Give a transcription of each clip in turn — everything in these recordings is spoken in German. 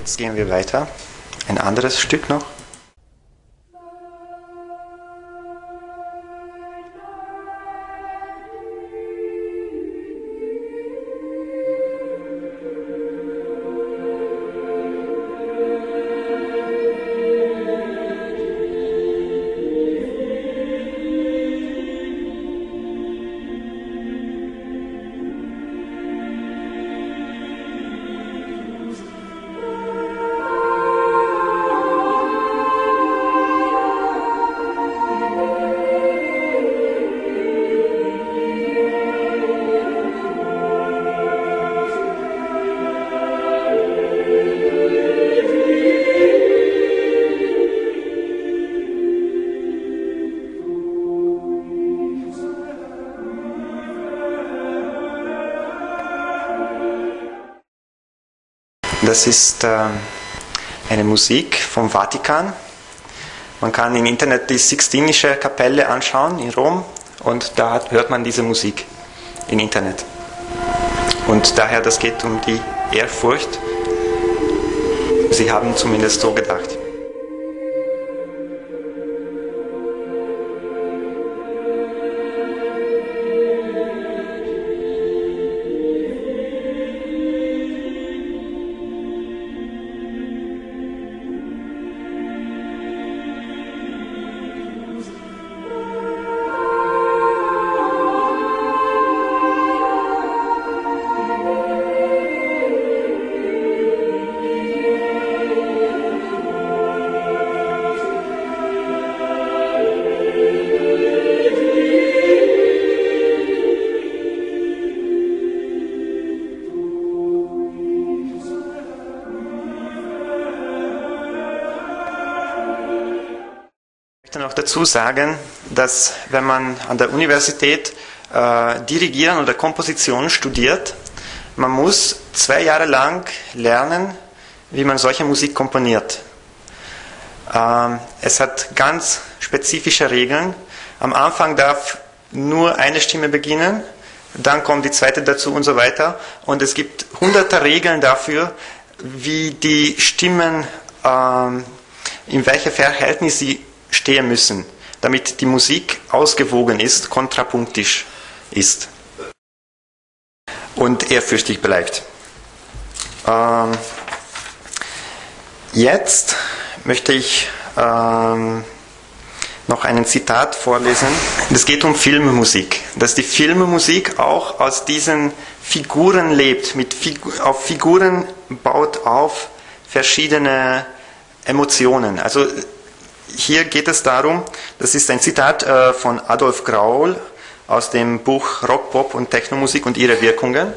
Jetzt gehen wir weiter. Ein anderes Stück noch. Das ist eine Musik vom Vatikan. Man kann im Internet die Sixtinische Kapelle anschauen in Rom und da hört man diese Musik im Internet. Und daher, das geht um die Ehrfurcht. Sie haben zumindest so gedacht. Ich möchte noch dazu sagen, dass wenn man an der Universität Dirigieren oder Komposition studiert, man muss 2 Jahre lang lernen, wie man solche Musik komponiert. Es hat ganz spezifische Regeln. Am Anfang darf nur eine Stimme beginnen, dann kommt die zweite dazu und so weiter. Und es gibt hunderte Regeln dafür, wie die Stimmen, in welchem Verhältnis sie stehen müssen, damit die Musik ausgewogen ist, kontrapunktisch ist und ehrfürchtig bleibt. Jetzt möchte ich noch ein Zitat vorlesen. Es geht um Filmmusik, dass die Filmmusik auch aus diesen Figuren lebt, auf Figuren baut auf verschiedene Emotionen. Also hier geht es darum, das ist ein Zitat von Adolf Graul aus dem Buch Rock, Pop und Technomusik und ihre Wirkungen.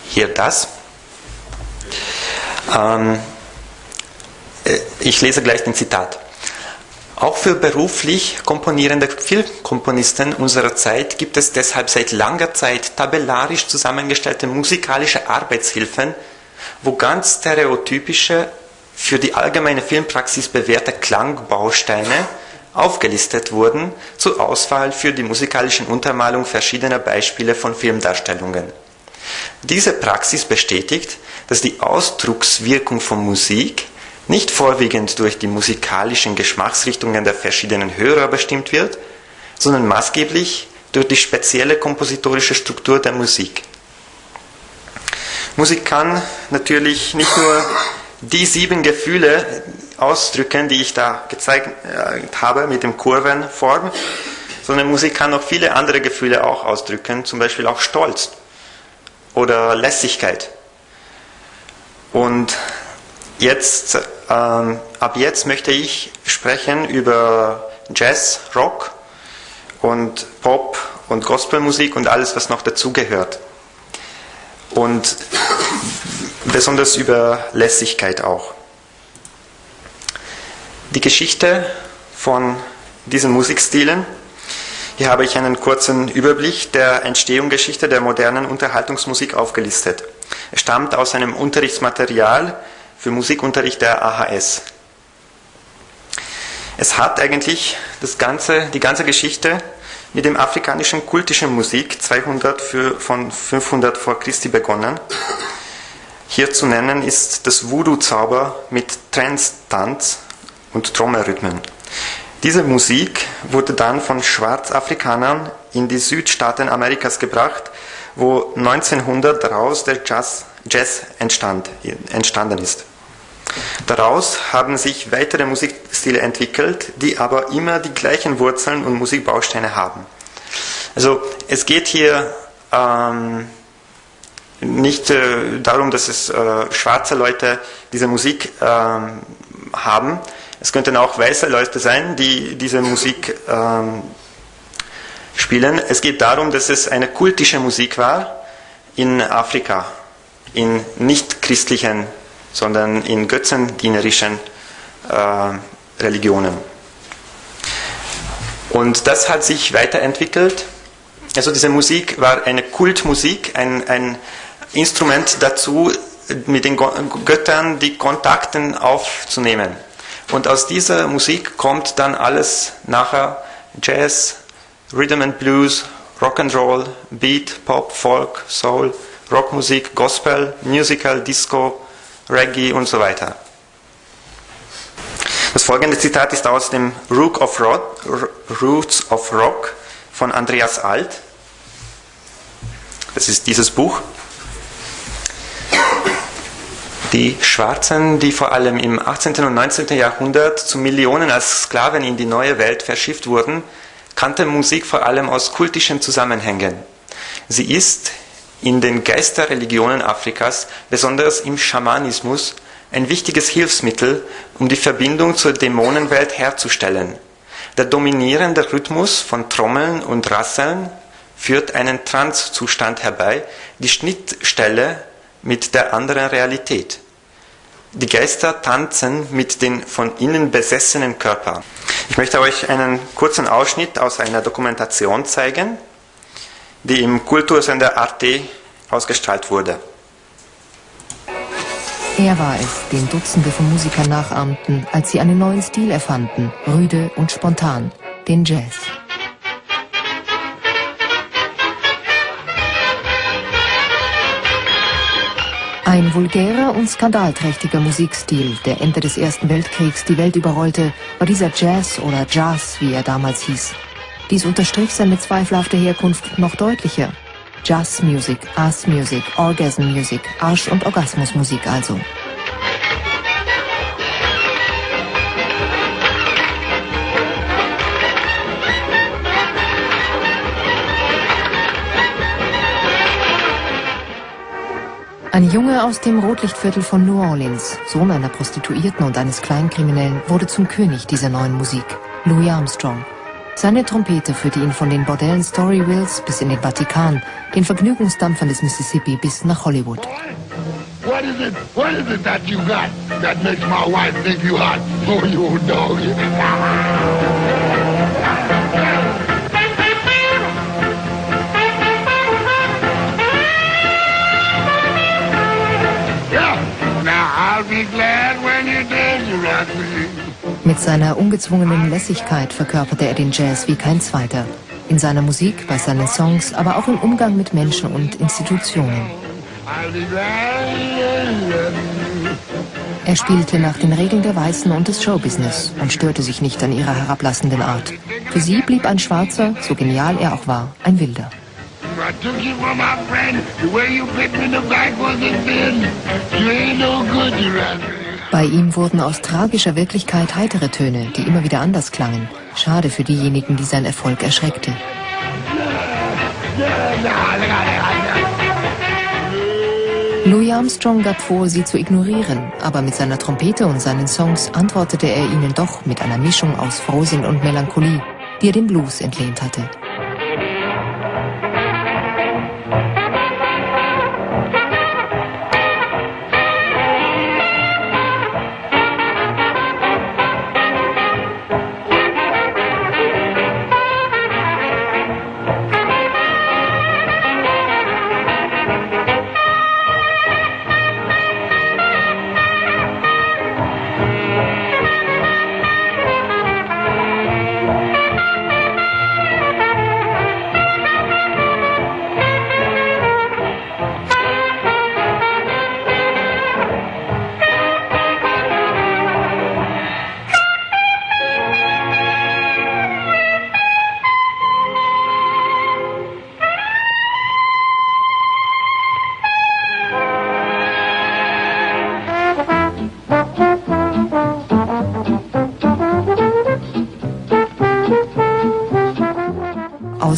Hier das. Ich lese gleich den Zitat. Auch für beruflich komponierende Filmkomponisten unserer Zeit gibt es deshalb seit langer Zeit tabellarisch zusammengestellte musikalische Arbeitshilfen, wo ganz stereotypische, für die allgemeine Filmpraxis bewährte Klangbausteine aufgelistet wurden, zur Auswahl für die musikalischen Untermalung verschiedener Beispiele von Filmdarstellungen. Diese Praxis bestätigt, dass die Ausdruckswirkung von Musik nicht vorwiegend durch die musikalischen Geschmacksrichtungen der verschiedenen Hörer bestimmt wird, sondern maßgeblich durch die spezielle kompositorische Struktur der Musik. Musik kann natürlich nicht nur die 7 Gefühle ausdrücken, die ich da gezeigt habe mit dem Kurvenform, sondern Musik kann auch viele andere Gefühle auch ausdrücken, zum Beispiel auch Stolz oder Lässigkeit. Und jetzt, ab jetzt möchte ich sprechen über Jazz, Rock und Pop und Gospelmusik und alles, was noch dazugehört. Und besonders über Lässigkeit auch. Die Geschichte von diesen Musikstilen. Hier habe ich einen kurzen Überblick der Entstehungsgeschichte der modernen Unterhaltungsmusik aufgelistet. Es stammt aus einem Unterrichtsmaterial für Musikunterricht der AHS. Es hat eigentlich die ganze Geschichte mit dem afrikanischen kultischen Musik von 500 vor Christi begonnen. Hier zu nennen ist das Voodoo-Zauber mit Trance-Tanz und Trommelrhythmen. Diese Musik wurde dann von Schwarzafrikanern in die Südstaaten Amerikas gebracht, wo 1900 daraus der Jazz entstanden ist. Daraus haben sich weitere Musikstile entwickelt, die aber immer die gleichen Wurzeln und Musikbausteine haben. Also es geht hier nicht darum, dass es schwarze Leute diese Musik haben. Es könnten auch weiße Leute sein, die diese Musik spielen. Es geht darum, dass es eine kultische Musik war in Afrika, in nicht christlichen, sondern in götzendienerischen Religionen. Und das hat sich weiterentwickelt. Also diese Musik war eine Kultmusik, ein Instrument dazu, mit den Göttern die Kontakte aufzunehmen. Und aus dieser Musik kommt dann alles nachher: Jazz, Rhythm and Blues, Rock'n'Roll, Beat, Pop, Folk, Soul, Rockmusik, Gospel, Musical, Disco, Reggae und so weiter. Das folgende Zitat ist aus dem Roots of Rock von Andreas Alt. Das ist dieses Buch. Die Schwarzen, die vor allem im 18. und 19. Jahrhundert zu Millionen als Sklaven in die neue Welt verschifft wurden, kannten Musik vor allem aus kultischen Zusammenhängen. Sie ist in den Geisterreligionen Afrikas, besonders im Schamanismus, ein wichtiges Hilfsmittel, um die Verbindung zur Dämonenwelt herzustellen. Der dominierende Rhythmus von Trommeln und Rasseln führt einen Trance-Zustand herbei, die Schnittstelle mit der anderen Realität. Die Geister tanzen mit den von ihnen besessenen Körpern. Ich möchte euch einen kurzen Ausschnitt aus einer Dokumentation zeigen, die im Kultursender Arte ausgestrahlt wurde. Er war es, den Dutzende von Musikern nachahmten, als sie einen neuen Stil erfanden, rüde und spontan, den Jazz. Ein vulgärer und skandalträchtiger Musikstil, der Ende des Ersten Weltkriegs die Welt überrollte, war dieser Jazz oder Jazz, wie er damals hieß. Dies unterstrich seine zweifelhafte Herkunft noch deutlicher. Jazz-Music, Ass-Music, Orgasm-Music, Arsch- und Orgasmusmusik also. Ein Junge aus dem Rotlichtviertel von New Orleans, Sohn einer Prostituierten und eines Kleinkriminellen, wurde zum König dieser neuen Musik, Louis Armstrong. Seine Trompete führte ihn von den Bordellen Storyville bis in den Vatikan, den Vergnügungsdampfern des Mississippi bis nach Hollywood. What is it that you got that makes my wife think you hot? Oh, you old dog. Mit seiner ungezwungenen Lässigkeit verkörperte er den Jazz wie kein zweiter. In seiner Musik, bei seinen Songs, aber auch im Umgang mit Menschen und Institutionen. Er spielte nach den Regeln der Weißen und des Showbusiness und störte sich nicht an ihrer herablassenden Art. Für sie blieb ein Schwarzer, so genial er auch war, ein Wilder. Bei ihm wurden aus tragischer Wirklichkeit heitere Töne, die immer wieder anders klangen. Schade für diejenigen, die sein Erfolg erschreckte. Louis Armstrong gab vor, sie zu ignorieren, aber mit seiner Trompete und seinen Songs antwortete er ihnen doch mit einer Mischung aus Frohsinn und Melancholie, die er dem Blues entlehnt hatte.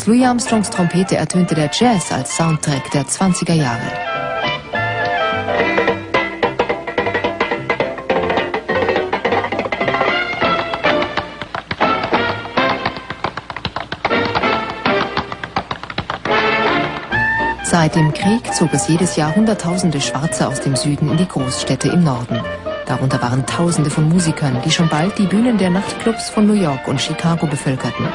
Aus Louis Armstrongs Trompete ertönte der Jazz als Soundtrack der 20er Jahre. Seit dem Krieg zog es jedes Jahr Hunderttausende Schwarze aus dem Süden in die Großstädte im Norden. Darunter waren Tausende von Musikern, die schon bald die Bühnen der Nachtclubs von New York und Chicago bevölkerten.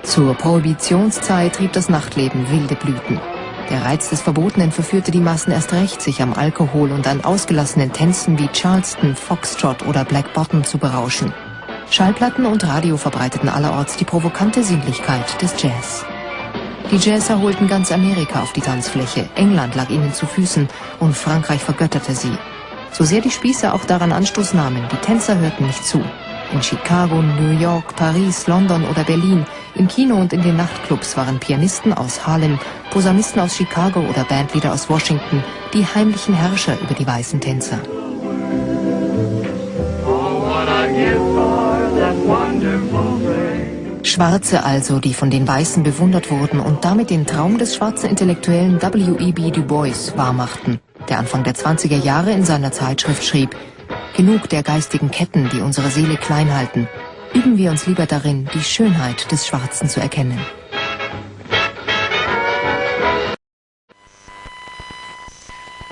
Zur Prohibitionszeit trieb das Nachtleben wilde Blüten. Der Reiz des Verbotenen verführte die Massen erst recht, sich am Alkohol und an ausgelassenen Tänzen wie Charleston, Foxtrot oder Black Bottom zu berauschen. Schallplatten und Radio verbreiteten allerorts die provokante Sinnlichkeit des Jazz. Die Jazzer holten ganz Amerika auf die Tanzfläche, England lag ihnen zu Füßen und Frankreich vergötterte sie. So sehr die Spießer auch daran Anstoß nahmen, die Tänzer hörten nicht zu. In Chicago, New York, Paris, London oder Berlin, im Kino und in den Nachtclubs waren Pianisten aus Harlem, Posaunisten aus Chicago oder Bandleader aus Washington die heimlichen Herrscher über die weißen Tänzer. Schwarze also, die von den Weißen bewundert wurden und damit den Traum des schwarzen Intellektuellen W.E.B. Du Bois wahrmachten, der Anfang der 20er Jahre in seiner Zeitschrift schrieb: Genug der geistigen Ketten, die unsere Seele klein halten. Üben wir uns lieber darin, die Schönheit des Schwarzen zu erkennen.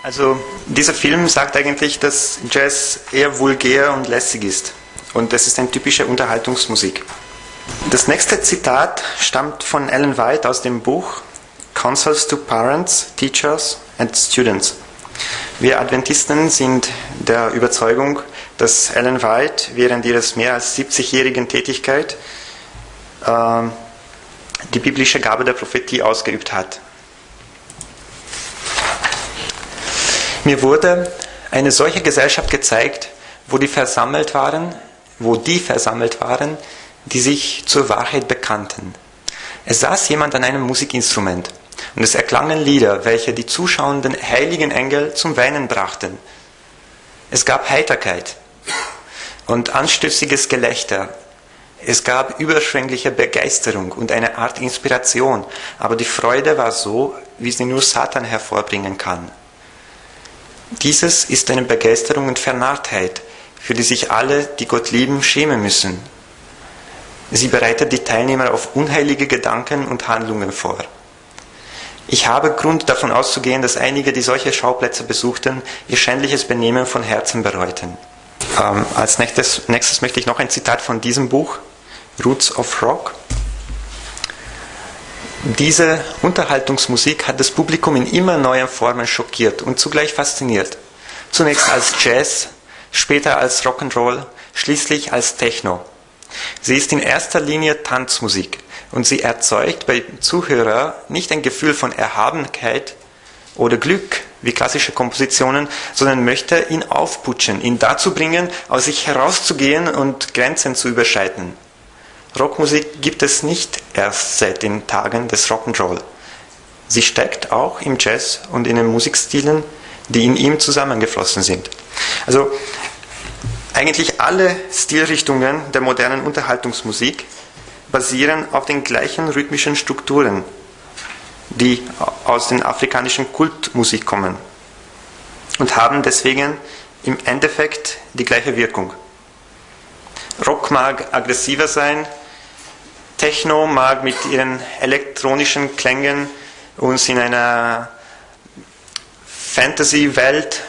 Also dieser Film sagt eigentlich, dass Jazz eher vulgär und lässig ist. Und das ist eine typische Unterhaltungsmusik. Das nächste Zitat stammt von Ellen White aus dem Buch Counsels to Parents, Teachers and Students. Wir Adventisten sind der Überzeugung, dass Ellen White während ihres mehr als 70-jährigen Tätigkeit die biblische Gabe der Prophetie ausgeübt hat. Mir wurde eine solche Gesellschaft gezeigt, wo die versammelt waren, die sich zur Wahrheit bekannten. Es saß jemand an einem Musikinstrument und es erklangen Lieder, welche die zuschauenden heiligen Engel zum Weinen brachten. Es gab Heiterkeit und anstößiges Gelächter. Es gab überschwängliche Begeisterung und eine Art Inspiration, aber die Freude war so, wie sie nur Satan hervorbringen kann. Dieses ist eine Begeisterung und Vernarrtheit, für die sich alle, die Gott lieben, schämen müssen. Sie bereitet die Teilnehmer auf unheilige Gedanken und Handlungen vor. Ich habe Grund davon auszugehen, dass einige, die solche Schauplätze besuchten, ihr schändliches Benehmen von Herzen bereuten. Als nächstes möchte ich noch ein Zitat von diesem Buch, Roots of Rock. Diese Unterhaltungsmusik hat das Publikum in immer neuen Formen schockiert und zugleich fasziniert. Zunächst als Jazz, später als Rock'n'Roll, schließlich als Techno. Sie ist in erster Linie Tanzmusik und sie erzeugt bei Zuhörer nicht ein Gefühl von Erhabenheit oder Glück wie klassische Kompositionen, sondern möchte ihn aufputschen, ihn dazu bringen, aus sich herauszugehen und Grenzen zu überschreiten. Rockmusik gibt es nicht erst seit den Tagen des Rock'n'Roll. Sie steckt auch im Jazz und in den Musikstilen, die in ihm zusammengeflossen sind. Also eigentlich alle Stilrichtungen der modernen Unterhaltungsmusik basieren auf den gleichen rhythmischen Strukturen, die aus den afrikanischen Kultmusik kommen und haben deswegen im Endeffekt die gleiche Wirkung. Rock mag aggressiver sein, Techno mag mit ihren elektronischen Klängen uns in einer Fantasy-Welt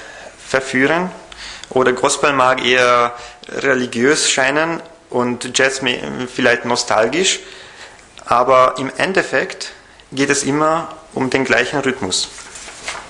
verführen, oder Gospel mag eher religiös scheinen und Jazz vielleicht nostalgisch, aber im Endeffekt geht es immer um den gleichen Rhythmus.